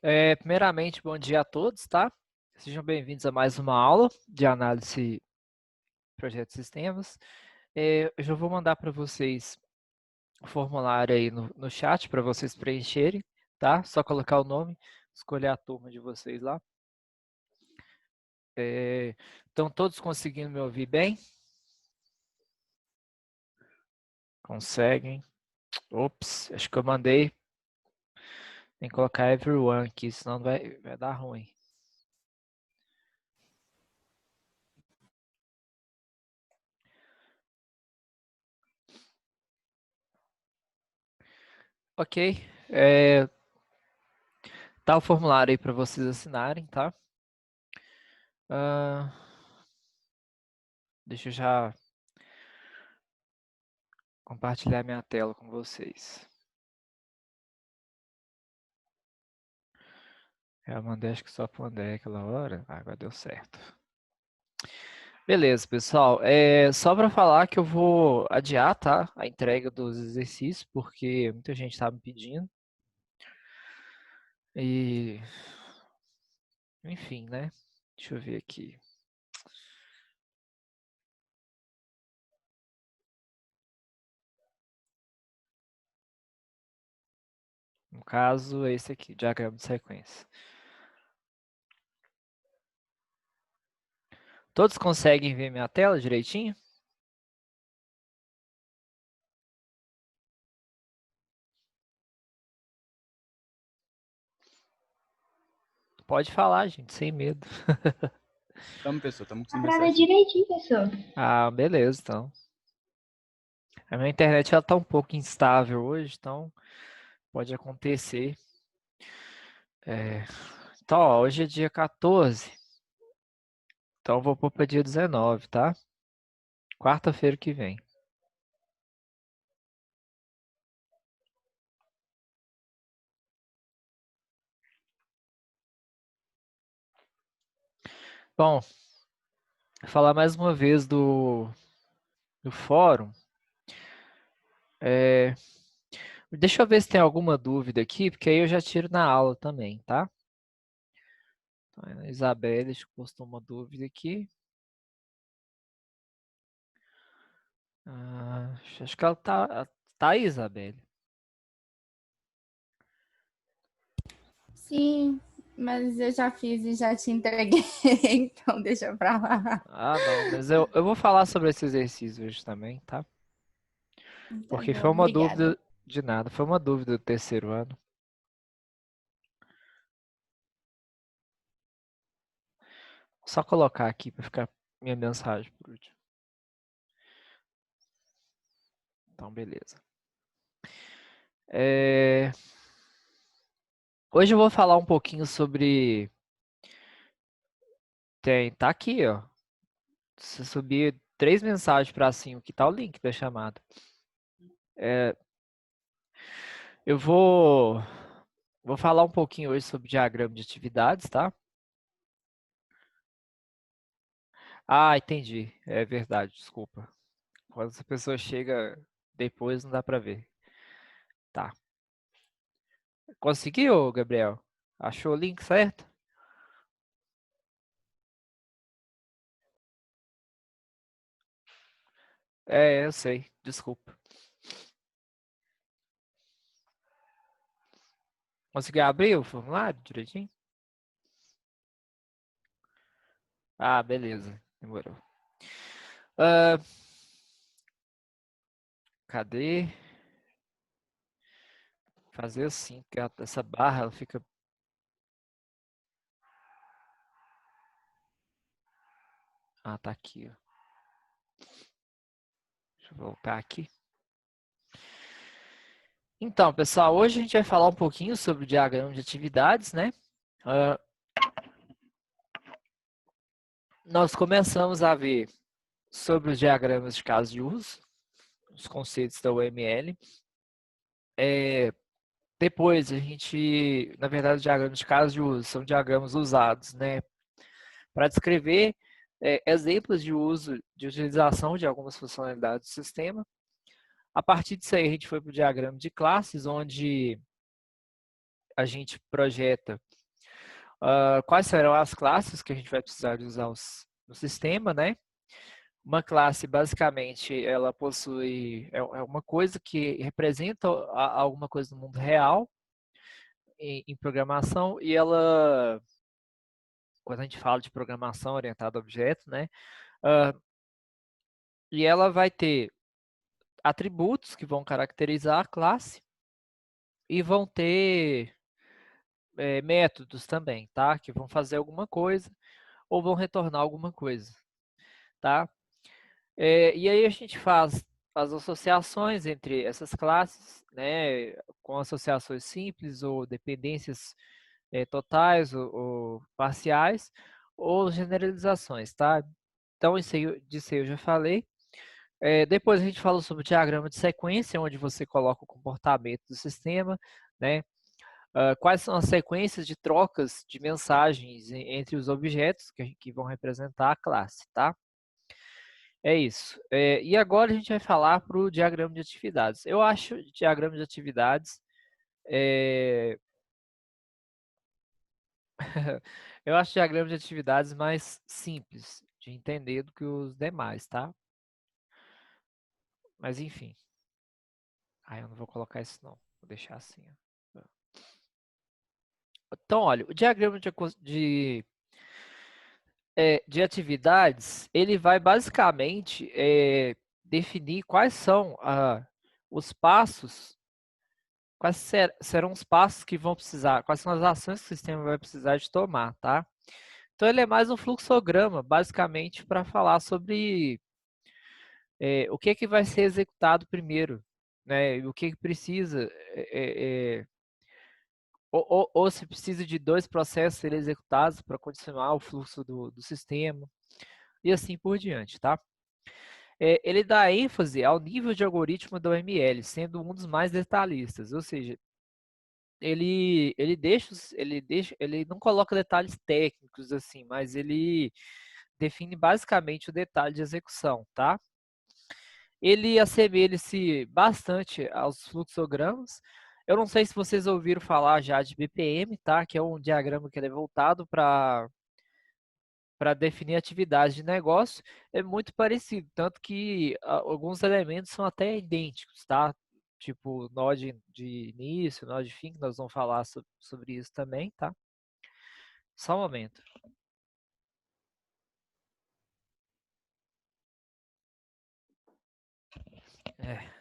Primeiramente, bom dia a todos, tá? Sejam bem-vindos a mais uma aula de análise de projetos e sistemas. Eu já vou mandar para vocês o formulário aí no chat para vocês preencherem, tá? Só colocar o nome, escolher a turma de vocês lá. Estão todos conseguindo me ouvir bem? Conseguem? Ops, acho que eu mandei. Tem que colocar everyone aqui, senão vai dar ruim. Ok. Tá o formulário aí para vocês assinarem, tá? Deixa eu já compartilhar minha tela com vocês. Eu mandei acho que só para o André aquela hora. Agora deu certo. Beleza, pessoal. Só para falar que eu vou adiar, tá? A entrega dos exercícios, porque muita gente está me pedindo. E, enfim, né? Deixa eu ver aqui. No caso, esse aqui, diagrama de sequência. Todos conseguem ver minha tela direitinho? Pode falar, gente, sem medo. Estamos, pessoal, estamos Dá conseguindo pra ver ver certinho. direitinho, pessoal. Ah, beleza, então. A minha internet ela tá um pouco instável hoje, então pode acontecer. Então, ó, hoje é dia 14. Então, eu vou pôr para dia 19, tá? Quarta-feira que vem. Bom, vou falar mais uma vez do fórum. Deixa eu ver se tem alguma dúvida aqui, porque aí eu já tiro na aula também, tá? Então, a Isabelle, acho que postou uma dúvida aqui. Acho que ela tá aí, Isabelle. Sim, mas eu já fiz e já te entreguei, então deixa pra lá. Ah, não, mas eu vou falar sobre esse exercício hoje também, tá? Tá Porque bom, foi uma obrigada. dúvida de nada, foi uma dúvida do terceiro ano. Só colocar aqui para ficar minha mensagem por último. Então, beleza. Hoje eu vou falar um pouquinho sobre... Tá aqui, ó. Se subir 3 mensagens para cima, que tá o link da chamada. Eu vou falar um pouquinho hoje sobre diagrama de atividades, tá? Ah, entendi. É verdade, desculpa. Quando essa pessoa chega depois, não dá para ver. Tá. Conseguiu, Gabriel? Achou o link certo? Eu sei. Desculpa. Conseguiu abrir o formulário direitinho? Ah, beleza. Demorou. Cadê? Fazer assim, porque essa barra ela fica... Ah, tá aqui, ó. Deixa eu voltar aqui. Então, pessoal, hoje a gente vai falar um pouquinho sobre o diagrama de atividades, né? Nós começamos a ver sobre os diagramas de caso de uso, os conceitos da UML. Depois a gente, na verdade, os diagramas de caso de uso são diagramas usados, né, para descrever exemplos de uso, de utilização de algumas funcionalidades do sistema. A partir disso aí a gente foi para o diagrama de classes, onde a gente projeta quais serão as classes que a gente vai precisar de usar no sistema, né? Uma classe, basicamente, ela possui uma coisa que representa alguma coisa no mundo real em programação e ela, quando a gente fala de programação orientada a objetos, né? Uh, e ela vai ter atributos que vão caracterizar a classe e vão ter métodos também, tá? Que vão fazer alguma coisa ou vão retornar alguma coisa, tá? E aí a gente faz as associações entre essas classes, né? Com associações simples ou dependências totais ou parciais ou generalizações, tá? Então, disso aí eu já falei. Depois a gente falou sobre o diagrama de sequência, onde você coloca o comportamento do sistema, né? Quais são as sequências de trocas de mensagens entre os objetos que vão representar a classe, tá? É isso. E agora a gente vai falar para o diagrama de atividades. Eu acho o diagrama de atividades eu acho o diagrama de atividades mais simples de entender do que os demais, tá? Mas enfim. Eu não vou colocar isso não. Vou deixar assim, ó. Então, olha, o diagrama de atividades, ele vai basicamente definir quais são os passos, serão os passos que vão precisar, quais são as ações que o sistema vai precisar de tomar, tá? Então, ele é mais um fluxograma, basicamente, para falar sobre o que vai ser executado primeiro, né? E o que precisa, ou se precisa de dois processos serem executados para continuar o fluxo do sistema, e assim por diante, tá? Ele dá ênfase ao nível de algoritmo da OML, sendo um dos mais detalhistas, ou seja, ele não coloca detalhes técnicos assim, mas ele define basicamente o detalhe de execução, tá? Ele assemelha-se bastante aos fluxogramas. Eu não sei se vocês ouviram falar já de BPM, tá? Que é um diagrama que ele é voltado para definir atividades de negócio. É muito parecido, tanto que alguns elementos são até idênticos, tá? Tipo, nó de início, nó de fim, que nós vamos falar sobre isso também, tá? Só um momento.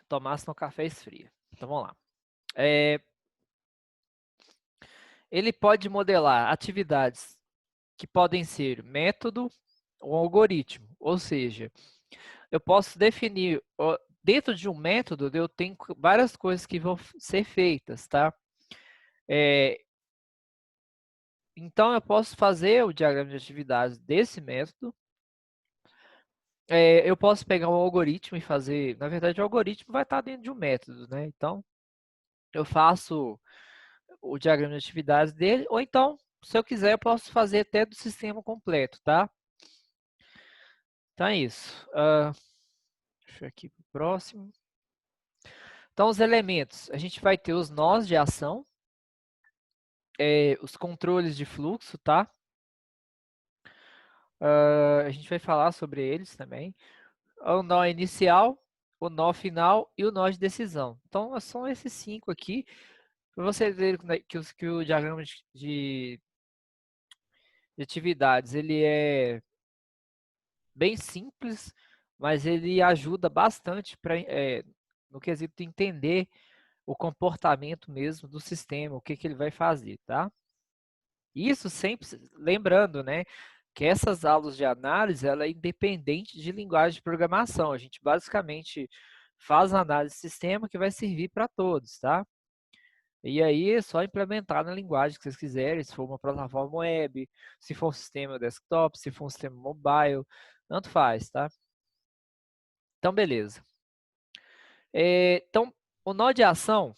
Tomar senão o café esfria. Então vamos lá. Ele pode modelar atividades que podem ser método ou algoritmo, ou seja, eu posso definir, dentro de um método, eu tenho várias coisas que vão ser feitas, tá? Então, eu posso fazer o diagrama de atividades desse método. Eu posso pegar um algoritmo e fazer, na verdade, o algoritmo vai estar dentro de um método, né? Então, eu faço o diagrama de atividades dele, ou então, se eu quiser, eu posso fazer até do sistema completo, tá? Então, é isso. Deixa eu aqui para o próximo. Então, os elementos, a gente vai ter os nós de ação, os controles de fluxo, tá? A gente vai falar sobre eles também. O nó inicial, o nó final e o nó de decisão. Então, são esses 5 aqui, para você ver que o diagrama de atividades, ele é bem simples, mas ele ajuda bastante no quesito de entender o comportamento mesmo do sistema, o que ele vai fazer, tá? Isso sempre lembrando, né, que essas aulas de análise, ela é independente de linguagem de programação. A gente basicamente faz a análise de sistema que vai servir para todos, tá? E aí é só implementar na linguagem que vocês quiserem, se for uma plataforma web, se for um sistema desktop, se for um sistema mobile, tanto faz, tá? Então, beleza. Então, o nó de ação,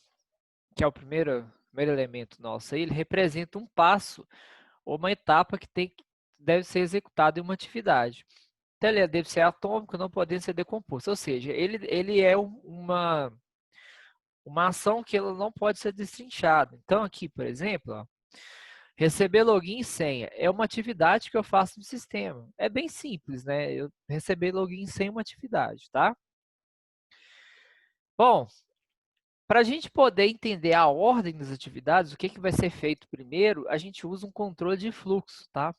que é o primeiro elemento nosso aí, ele representa um passo ou uma etapa que deve ser executada em uma atividade. Então, ele deve ser atômico, não podendo ser decomposto. Ou seja, ele é uma ação que ela não pode ser destrinchada. Então, aqui, por exemplo, ó, receber login e senha é uma atividade que eu faço no sistema. É bem simples, né? Eu receber login e senha é uma atividade, tá? Bom, para a gente poder entender a ordem das atividades, o que vai ser feito primeiro, a gente usa um controle de fluxo, tá?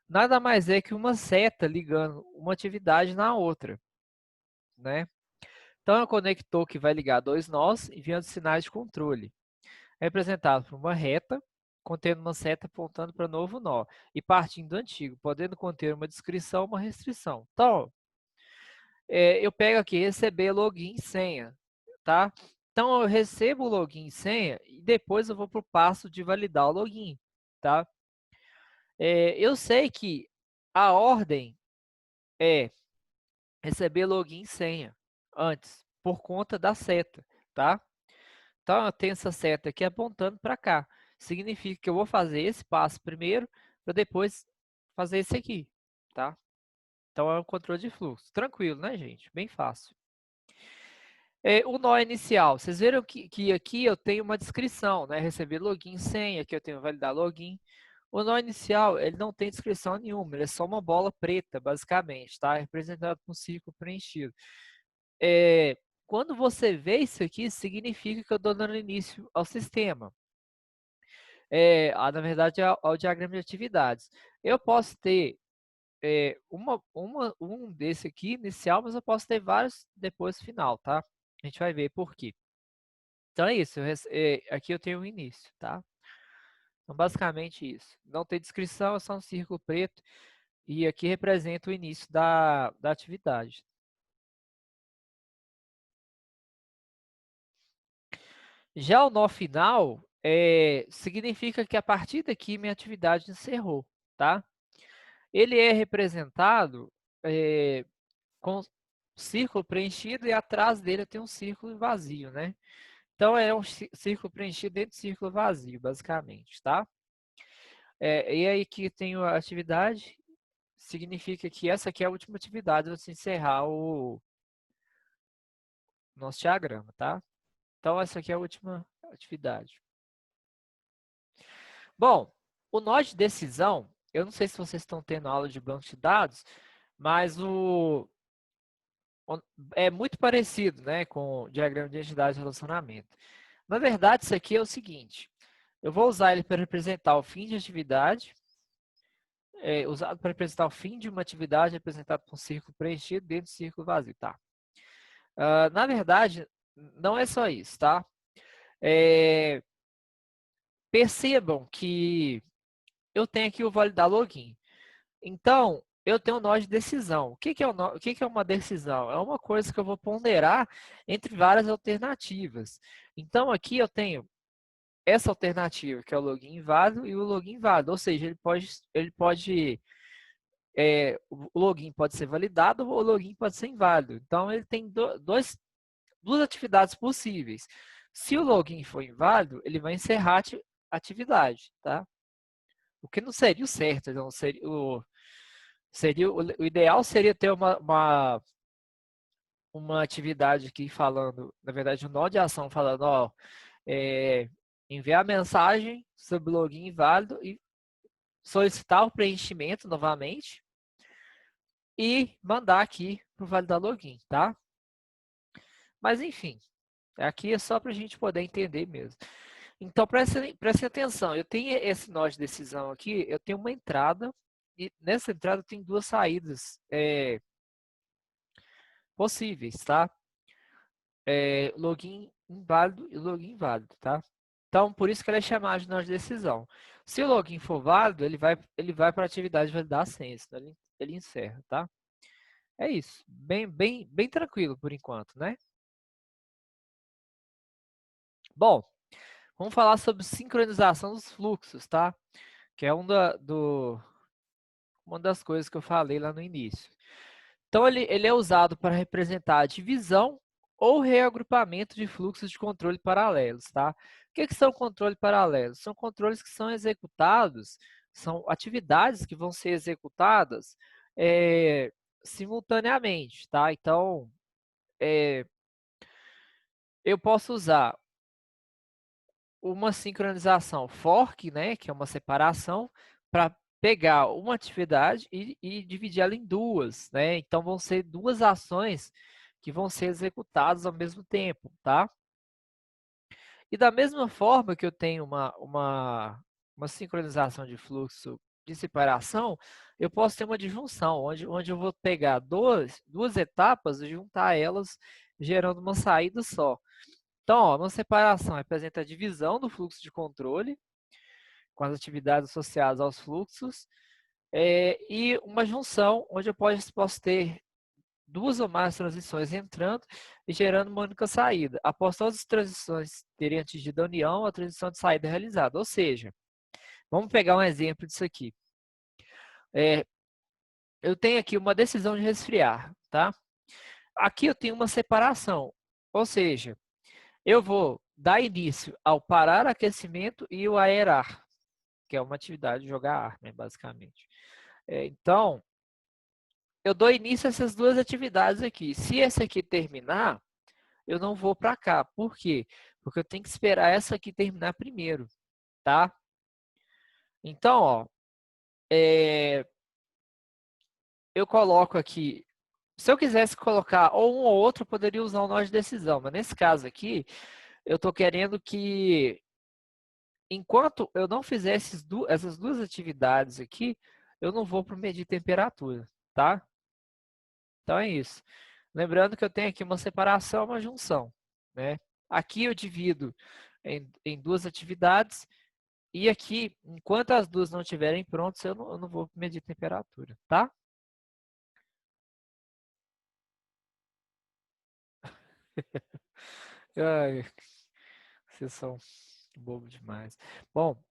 Nada mais é que uma seta ligando uma atividade na outra, né? Então, é um conector que vai ligar dois nós enviando sinais de controle, representado por uma reta, contendo uma seta apontando para novo nó, e partindo do antigo, podendo conter uma descrição ou uma restrição. Então, eu pego aqui, receber login e senha, tá? Então, eu recebo o login e senha e depois eu vou para o passo de validar o login, tá? Eu sei que a ordem é receber login e senha antes, por conta da seta, tá? Então, eu tenho essa seta aqui apontando para cá. Significa que eu vou fazer esse passo primeiro, para depois fazer esse aqui, tá? Então, é um controle de fluxo. Tranquilo, né, gente? Bem fácil. O nó inicial. Vocês viram que aqui eu tenho uma descrição, né? Receber login, senha, aqui eu tenho validar login. O nó inicial, ele não tem descrição nenhuma, ele é só uma bola preta, basicamente, tá? Representado com um círculo preenchido. Quando você vê isso aqui, significa que eu estou dando início ao sistema. Na verdade, ao diagrama de atividades. Eu posso ter um desse aqui inicial, mas eu posso ter vários depois final, tá? A gente vai ver por quê. Então é isso, aqui eu tenho o início, tá? Então basicamente isso. Não tem descrição, é só um círculo preto e aqui representa o início da atividade. Já o nó final significa que a partir daqui minha atividade encerrou, tá? Ele é representado com círculo preenchido e atrás dele tem um círculo vazio, né? Então é um círculo preenchido dentro do círculo vazio, basicamente, tá? E aí que tem a atividade, significa que essa aqui é a última atividade para se encerrar o nosso diagrama, tá? Então essa aqui é a última atividade. Bom, o nó de decisão, eu não sei se vocês estão tendo aula de banco de dados, mas é muito parecido, né, com o diagrama de identidade de relacionamento. Na verdade, isso aqui é o seguinte, eu vou usar ele para representar o fim de atividade, usado para representar o fim de uma atividade representado por um círculo preenchido dentro do círculo vazio, tá? Na verdade, não é só isso, tá? Percebam que eu tenho aqui o validar login. Então, eu tenho um nó de decisão. O que é uma decisão? É uma coisa que eu vou ponderar entre várias alternativas. Então, aqui eu tenho essa alternativa, que é o login inválido e o login válido. Ou seja, o login pode ser validado ou o login pode ser inválido. Então, ele tem duas atividades possíveis. Se o login for inválido, ele vai encerrar a atividade, tá? O que não seria o certo, não seria o ideal seria ter uma atividade aqui falando, na verdade, um nó de ação falando, ó, enviar mensagem sobre login inválido e solicitar o preenchimento novamente e mandar aqui para o validar login, tá? Mas enfim, aqui é só para a gente poder entender mesmo. Então, prestem atenção, eu tenho esse nó de decisão aqui, eu tenho uma entrada, e nessa entrada tem duas saídas possíveis, tá? Login inválido e login válido, tá? Então, por isso que ele é chamado de nó de decisão. Se o login for válido, ele vai para a atividade de validar a senha, senão ele encerra, tá? É isso, bem tranquilo por enquanto, né? Bom, vamos falar sobre sincronização dos fluxos, tá? Que é uma das coisas que eu falei lá no início. Então, ele é usado para representar a divisão ou reagrupamento de fluxos de controle paralelos, tá? O que são controle paralelos? São controles que são executados, são atividades que vão ser executadas simultaneamente, tá? Então, eu posso usar uma sincronização fork, né, que é uma separação, para pegar uma atividade e dividir ela em duas, né? Então vão ser duas ações que vão ser executadas ao mesmo tempo, tá? E da mesma forma que eu tenho uma sincronização de fluxo de separação, eu posso ter uma disjunção, onde eu vou pegar duas etapas e juntar elas, gerando uma saída só. Então, ó, uma separação representa a divisão do fluxo de controle, com as atividades associadas aos fluxos, e uma junção, onde eu posso ter duas ou mais transições entrando e gerando uma única saída. Após todas as transições terem atingido a união, a transição de saída é realizada. Ou seja, vamos pegar um exemplo disso aqui. Eu tenho aqui uma decisão de resfriar, tá? Aqui eu tenho uma separação, ou seja, eu vou dar início ao parar aquecimento e o aerar, que é uma atividade de jogar ar, né, basicamente. Então, eu dou início a essas duas atividades aqui. Se esse aqui terminar, eu não vou para cá. Por quê? Porque eu tenho que esperar essa aqui terminar primeiro, tá? Então, ó, eu coloco aqui. Se eu quisesse colocar ou um ou outro, eu poderia usar o nó de decisão. Mas nesse caso aqui, eu estou querendo que, enquanto eu não fizer essas duas atividades aqui, eu não vou para medir temperatura, tá? Então é isso. Lembrando que eu tenho aqui uma separação, uma junção, né? Aqui eu divido em duas atividades e aqui, enquanto as duas não estiverem prontas, eu não vou medir temperatura, tá? Ai, vocês são bobo demais. Bom,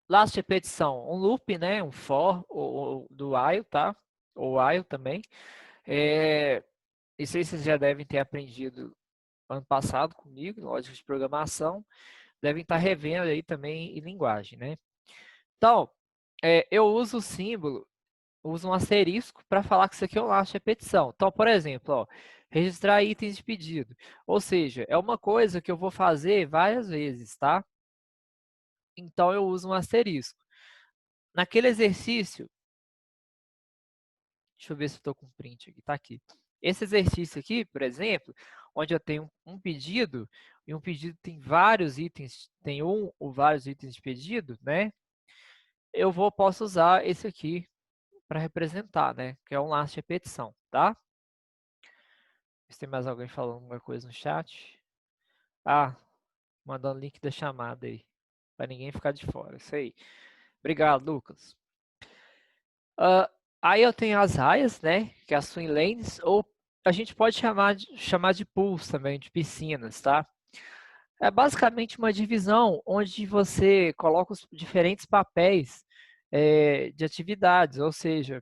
last repetição, um loop, né? Um for ou do while, tá? Ou while também. Isso aí vocês já devem ter aprendido ano passado comigo, em lógica de programação. Devem estar revendo aí também em linguagem, né? Então, eu uso o símbolo, uso um asterisco para falar que isso aqui é um laço de repetição. Então, por exemplo, ó, registrar itens de pedido. Ou seja, é uma coisa que eu vou fazer várias vezes, tá? Então, eu uso um asterisco. Naquele exercício, deixa eu ver se eu estou com print aqui, tá aqui. Esse exercício aqui, por exemplo, onde eu tenho um pedido, e um pedido tem vários itens, tem um ou vários itens de pedido, né? Posso usar esse aqui para representar, né? Que é um laço de repetição, tá? Se tem mais alguém falando alguma coisa no chat. Ah, mandando link da chamada aí. Para ninguém ficar de fora. Isso aí. Obrigado, Lucas. Aí eu tenho as raias, né? Que é as swim lanes. Ou a gente pode chamar de pools também, de piscinas, tá? É basicamente uma divisão onde você coloca os diferentes papéis de atividades. Ou seja,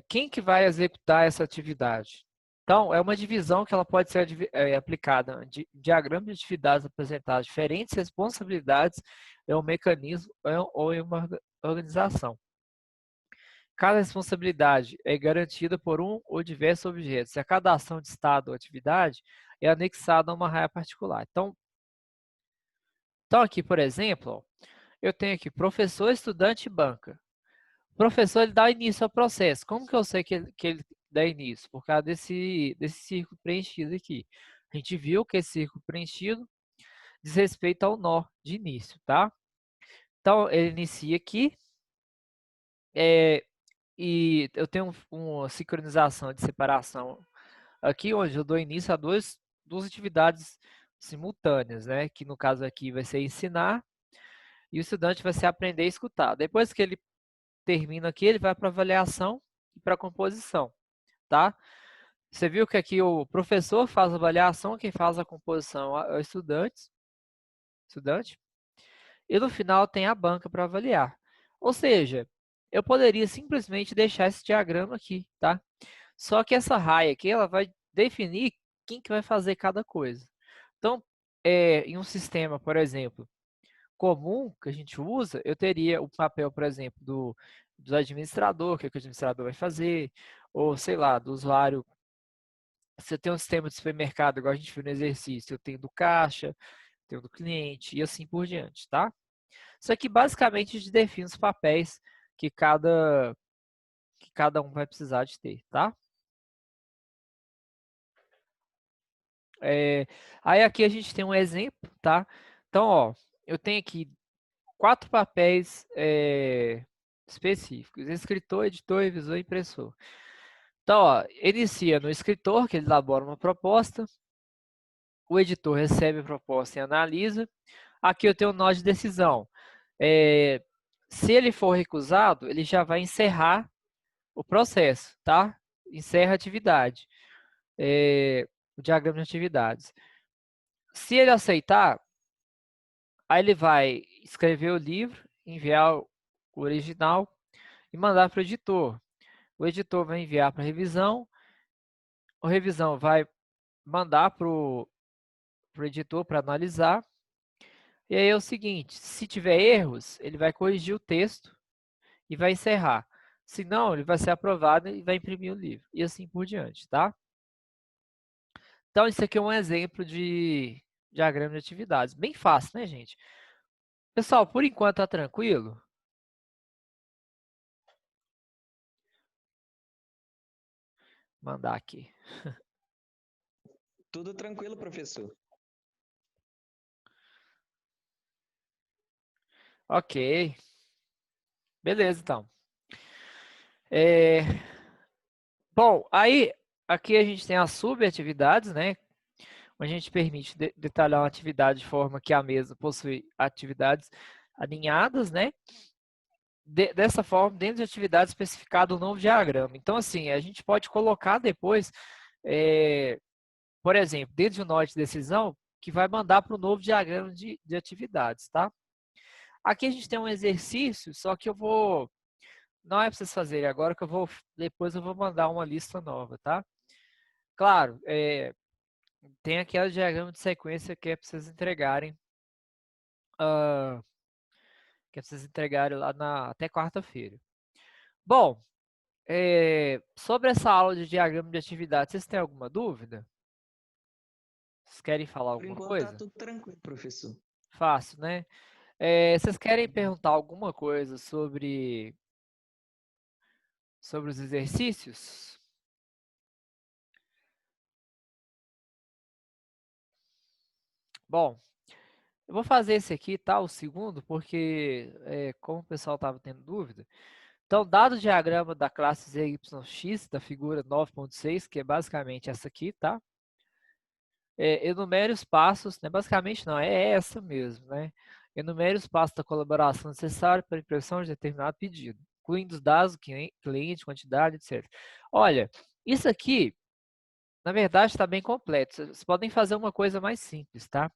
quem que vai executar essa atividade? Então, é uma divisão que ela pode ser aplicada de diagrama de atividades apresentadas diferentes responsabilidades em um mecanismo ou em uma organização. Cada responsabilidade é garantida por um ou diversos objetos, e a cada ação de estado ou atividade é anexada a uma raia particular. Então aqui, por exemplo, ó, eu tenho aqui professor, estudante e banca. O professor ele dá início ao processo. Como que eu sei que ele dá início? Por causa desse círculo preenchido aqui. A gente viu que esse círculo preenchido diz respeito ao nó de início, tá? Então, ele inicia aqui. E eu tenho uma sincronização de separação aqui, onde eu dou início a duas atividades simultâneas, né? Que no caso aqui vai ser ensinar e o estudante vai ser aprender a escutar. Depois que ele termina aqui, ele vai para avaliação e para composição, tá? Você viu que aqui o professor faz a avaliação, quem faz a composição é o estudante, e no final tem a banca para avaliar. Ou seja, eu poderia simplesmente deixar esse diagrama aqui, tá? Só que essa raia aqui, ela vai definir quem que vai fazer cada coisa. Então, em um sistema, por exemplo, comum que a gente usa, eu teria o papel, por exemplo, do administrador, que é o que o administrador vai fazer, ou sei lá, do usuário Se eu tenho um sistema de supermercado, igual a gente viu no exercício, eu tenho do caixa, tenho do cliente e assim por diante, tá? Isso aqui basicamente a gente define os papéis que cada um vai precisar de ter, tá? Aí aqui a gente tem um exemplo, tá? Então, ó, eu tenho aqui 4 papéis específicos: escritor, editor, revisor e impressor. Então, ó, inicia no escritor, que ele elabora uma proposta, o editor recebe a proposta e analisa. Aqui eu tenho um nó de decisão. Se ele for recusado, ele já vai encerrar o processo, tá? Encerra a atividade, o diagrama de atividades. Se ele aceitar, aí ele vai escrever o livro, enviar o original e mandar para o editor. O editor vai enviar para revisão, o revisão vai mandar para o editor para analisar. E aí é o seguinte, se tiver erros, ele vai corrigir o texto e vai encerrar. Se não, ele vai ser aprovado e vai imprimir o livro. E assim por diante, tá? Então, isso aqui é um exemplo de diagrama de atividades. Bem fácil, né, gente? Pessoal, por enquanto tá tranquilo? Mandar aqui. Tudo tranquilo, professor. Ok. Beleza, então. Bom, aí aqui a gente tem as subatividades, né? A gente permite detalhar uma atividade de forma que a mesa possui atividades alinhadas, né? Dessa forma, dentro de atividade especificada um novo diagrama. Então, assim, a gente pode colocar depois, por exemplo, dentro de um nó de decisão, que vai mandar para o novo diagrama de atividades, tá? Aqui a gente tem um exercício, só que eu vou... Não é para vocês fazerem agora, que depois eu vou mandar uma lista nova, tá? Claro, tem aquele diagrama de sequência que é para vocês entregarem, lá até quarta-feira. Bom, sobre essa aula de diagrama de atividade, vocês têm alguma dúvida? Vocês querem falar Por alguma enquanto tá coisa? tudo tranquilo, professor. Fácil, né? Vocês querem perguntar alguma coisa sobre os exercícios? Bom, eu vou fazer esse aqui, tá? O segundo, porque como o pessoal estava tendo dúvida. Então, dado o diagrama da classe ZYX, da figura 9.6, que é basicamente essa aqui, tá? Enumere os passos, né? Basicamente não, é essa mesmo, né? Enumere os passos da colaboração necessária para a impressão de determinado pedido, incluindo os dados do cliente, quantidade, etc. Olha, isso aqui, na verdade, está bem completo. Vocês podem fazer uma coisa mais simples, tá?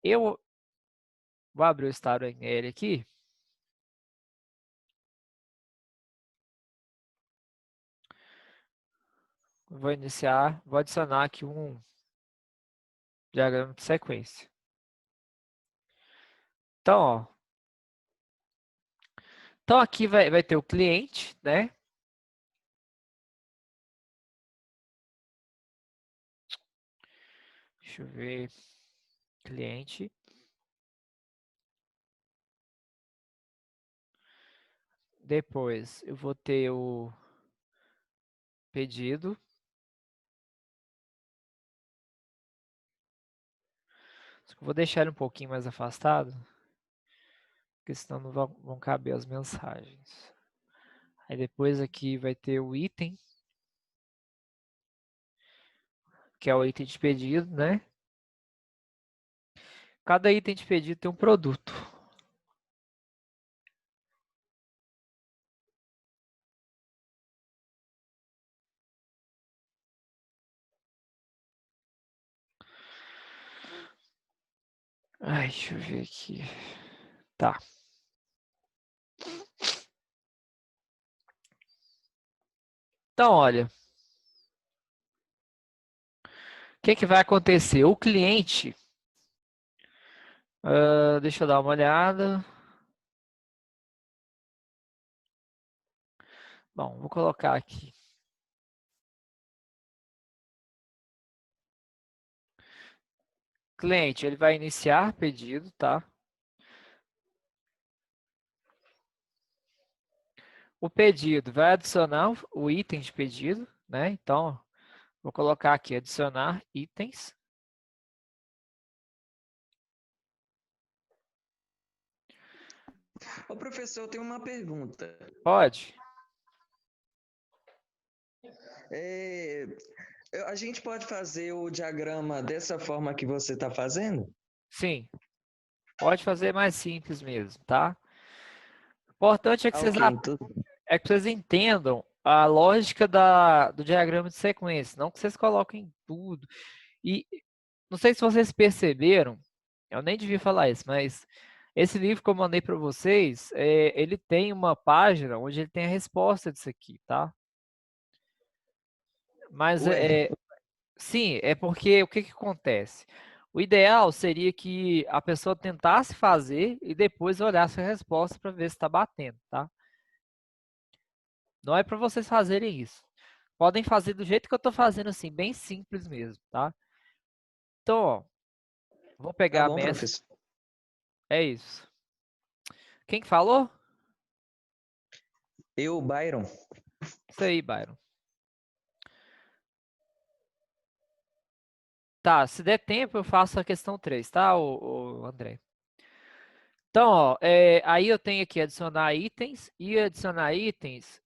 Eu vou abrir o estado NL aqui. Vou adicionar aqui um diagrama de sequência. Então, ó. Então, aqui vai ter o cliente, né? Deixa eu ver. Cliente. Depois, eu vou ter o pedido. Vou deixar ele um pouquinho mais afastado, porque senão não vão caber as mensagens. Aí depois aqui vai ter o item, que é o item de pedido, né? Cada item de pedido tem um produto. Ai, deixa eu ver aqui. Tá. Então, olha. O que vai acontecer? O cliente... deixa eu dar uma olhada. Bom, vou colocar aqui. cliente, ele vai iniciar pedido, tá? O pedido vai adicionar o item de pedido, né? Então, vou colocar aqui, adicionar itens. Ô, professor, eu tenho uma pergunta. Pode? É, a gente pode fazer o diagrama dessa forma que você está fazendo? Sim. Pode fazer mais simples mesmo, tá? O importante é que Ah, vocês, ok, tudo. é que vocês entendam a lógica do diagrama de sequência, não que vocês coloquem tudo. E não sei se vocês perceberam, eu nem devia falar isso, mas esse livro que eu mandei para vocês, ele tem uma página onde ele tem a resposta disso aqui, tá? Mas Ué, sim, é porque o que que acontece? O ideal seria que a pessoa tentasse fazer e depois olhasse a resposta para ver se está batendo, tá? Não é para vocês fazerem isso. Podem fazer do jeito que eu estou fazendo assim, bem simples mesmo, tá? Então, ó, vou tá pegar a bom, mescla. professor. É isso. Quem que falou? Eu, Byron. Isso aí, Byron. Tá, se der tempo eu faço a questão 3, tá, o André? Então, ó, aí eu tenho aqui adicionar itens, e adicionar itens,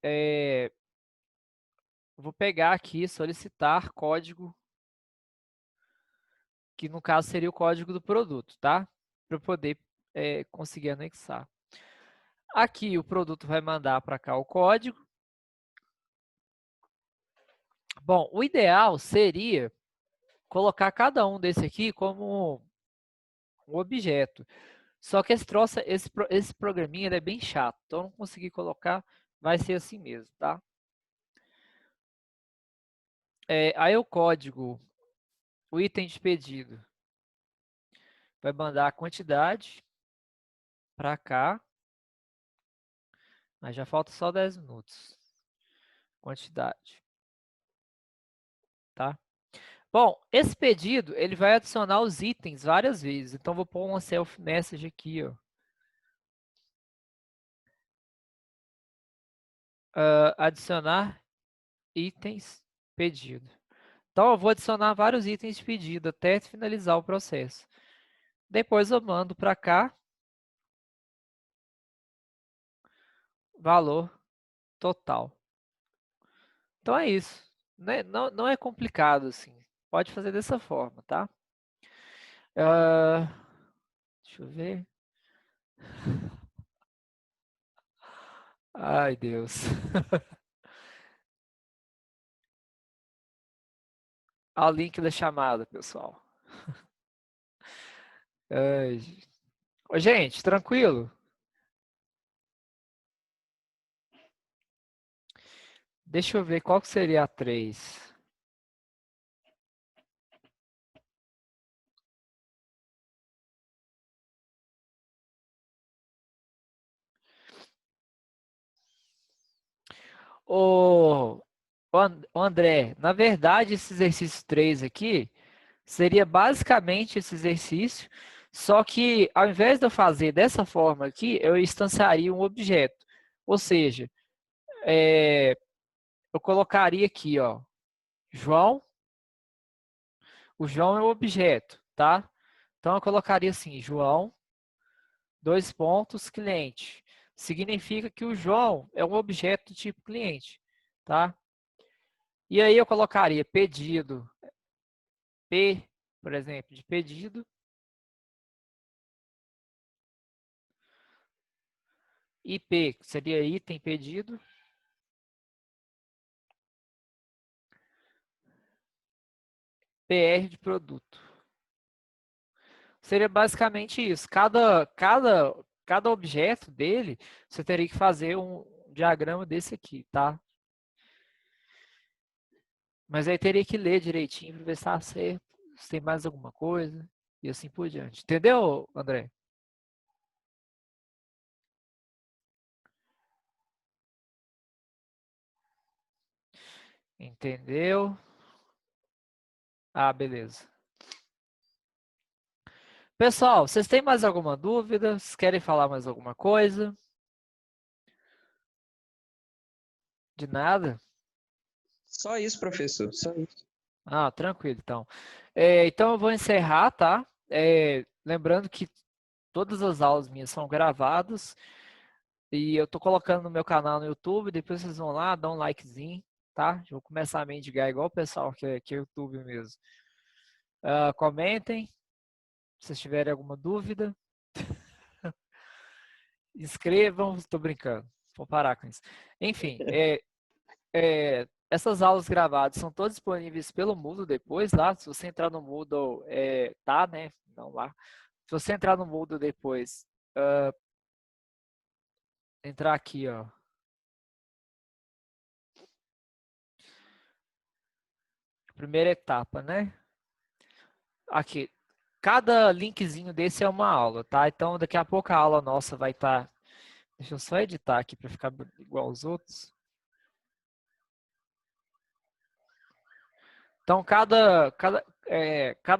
vou pegar aqui, solicitar código, que no caso seria o código do produto, tá? Para eu poder conseguir anexar. Aqui o produto vai mandar para cá o código. Bom, o ideal seria colocar cada um desse aqui como um objeto. Só que esse programinha ele é bem chato, então eu não consegui colocar, vai ser assim mesmo, tá? Aí o código, o item de pedido, vai mandar a quantidade para cá, mas já falta só 10 minutos. Quantidade, tá? Bom, esse pedido, ele vai adicionar os itens várias vezes, então vou pôr uma self message aqui, ó. Adicionar itens pedido. Então, eu vou adicionar vários itens de pedido até finalizar o processo. Depois eu mando para cá, valor total. Então é isso. Não é complicado assim. Pode fazer dessa forma, tá? Deixa eu ver. Ai, Deus. Olha o link da chamada, pessoal. Ai. Ô, gente, tranquilo? Deixa eu ver qual que seria a 3. Ô, André, na verdade, esse exercício 3 aqui seria basicamente esse exercício, só que ao invés de eu fazer dessa forma aqui, eu instanciaria um objeto. Ou seja, eu colocaria aqui, ó, João, o João é o objeto, tá? Então eu colocaria assim, João, dois pontos, cliente. Significa que o João é um objeto do tipo cliente, tá? E aí eu colocaria pedido, P, por exemplo, de pedido, IP, que seria item pedido, PR de produto. Seria basicamente isso. Cada objeto dele, você teria que fazer um diagrama desse aqui, tá? Mas aí teria que ler direitinho para ver se está certo, se tem mais alguma coisa e assim por diante. Entendeu, André? Entendeu? Ah, beleza. Pessoal, vocês têm mais alguma dúvida? Vocês querem falar mais alguma coisa? De nada? Só isso, professor. Só isso. Ah, tranquilo, então. Então eu vou encerrar, tá? Lembrando que todas as aulas minhas são gravadas e eu tô colocando no meu canal no YouTube, depois vocês vão lá, dão um likezinho, tá? Eu vou começar a mendigar igual o pessoal que é YouTube mesmo. Comentem, se vocês tiverem alguma dúvida. Inscrevam, estou brincando, vou parar com isso. Enfim, essas aulas gravadas são todas disponíveis pelo Moodle depois, tá? Se você entrar no Moodle, tá, né? Não lá. Se você entrar no Moodle depois, entrar aqui, ó. Primeira etapa, né? Aqui. Cada linkzinho desse é uma aula, tá? Então, daqui a pouco a aula nossa vai estar... Deixa eu só editar aqui para ficar igual aos outros. Então, cada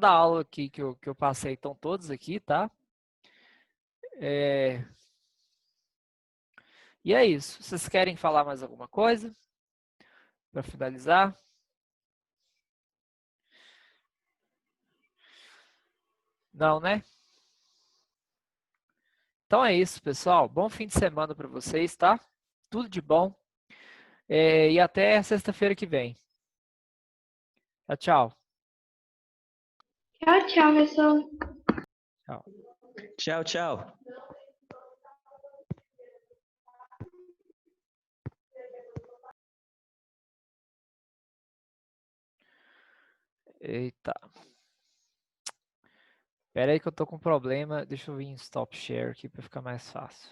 aula aqui que eu passei estão todos aqui, tá? E é isso. Vocês querem falar mais alguma coisa para finalizar? Não, né? Então é isso, pessoal. Bom fim de semana para vocês, tá? Tudo de bom. E até sexta-feira que vem. Tchau, tchau. Tchau, tchau, pessoal. Tchau. Tchau, tchau. Eita. Espera aí que eu tô com problema. Deixa eu vir em stop share aqui para ficar mais fácil.